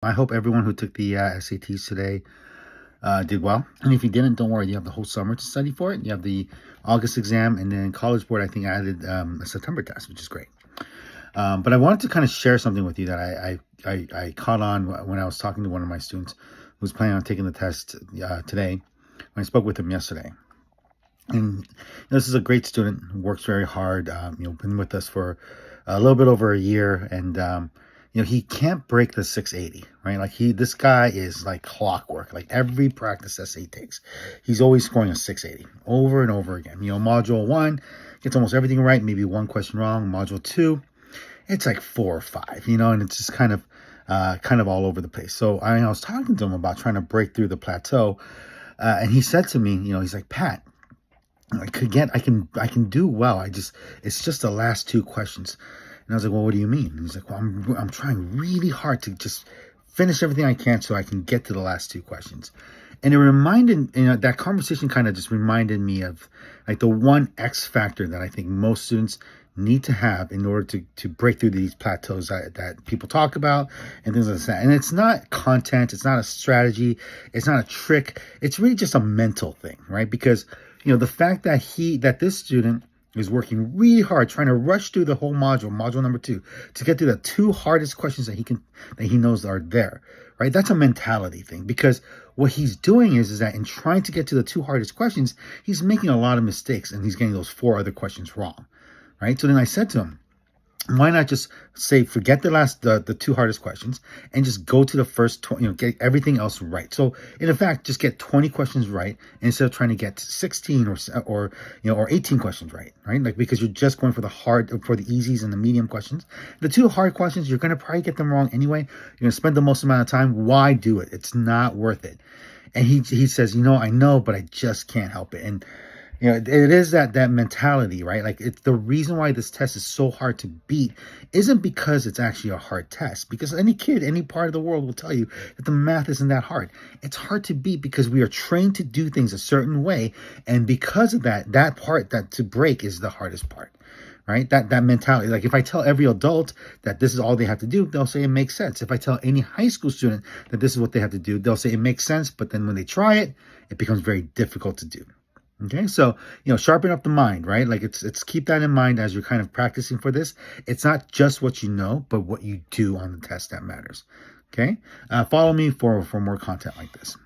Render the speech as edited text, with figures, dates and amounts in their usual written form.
I hope everyone who took the SATs today did well. And if you didn't, don't worry. You have the whole summer to study for it. You have the August exam, and then College Board, I think, added a September test, which is great. But I wanted to kind of share something with you that I caught on when I was talking to one of my students who was planning on taking the test today, when I spoke with him yesterday. And this is a great student who works very hard. Been with us for a little bit over a year, and he can't break the 680, right? Like this guy is like clockwork. Like every practice essay he takes, he's always scoring a 680 over and over again. Module 1 gets almost everything right, maybe one question wrong. Module 2, it's like 4 or 5, and it's just kind of all over the place. So I was talking to him about trying to break through the plateau, and he said to me, he's like, Pat, I can do well. It's just the last 2 questions. And I was like, well, what do you mean? And he's like, well, I'm trying really hard to just finish everything I can so I can get to the last 2 questions. And it reminded, that conversation kind of just reminded me of like the one X factor that I think most students need to have in order to break through these plateaus that people talk about and things like that. And it's not content, it's not a strategy, it's not a trick. It's really just a mental thing, right? Because the fact that this student is working really hard trying to rush through the whole module number 2, to get through the 2 hardest questions that he knows are there, right? That's a mentality thing, because what he's doing is that in trying to get to the 2 hardest questions, he's making a lot of mistakes, and he's getting those 4 other questions wrong, right? So then I said to him, why not just say, forget the 2 hardest questions and just go to the first 20, get everything else right. So in fact, just get 20 questions right instead of trying to get 16 or 18 questions right? Like, because you're just going for the easies and the medium questions. The 2 hard questions, you're going to probably get them wrong anyway. You're going to spend the most amount of time. Why do it? It's not worth it. And he says, I know, but I just can't help it. And it is that mentality, right? Like, it's the reason why this test is so hard to beat isn't because it's actually a hard test, because any kid, any part of the world will tell you that the math isn't that hard. It's hard to beat because we are trained to do things a certain way. And because of that part that to break is the hardest part, right? That mentality. Like, if I tell every adult that this is all they have to do, they'll say it makes sense. If I tell any high school student that this is what they have to do, they'll say it makes sense. But then when they try it, it becomes very difficult to do. Okay, so sharpen up the mind, right? Like, it's keep that in mind as you're kind of practicing for this. It's not just what you know, but what you do on the test that matters. Okay, follow me for more content like this.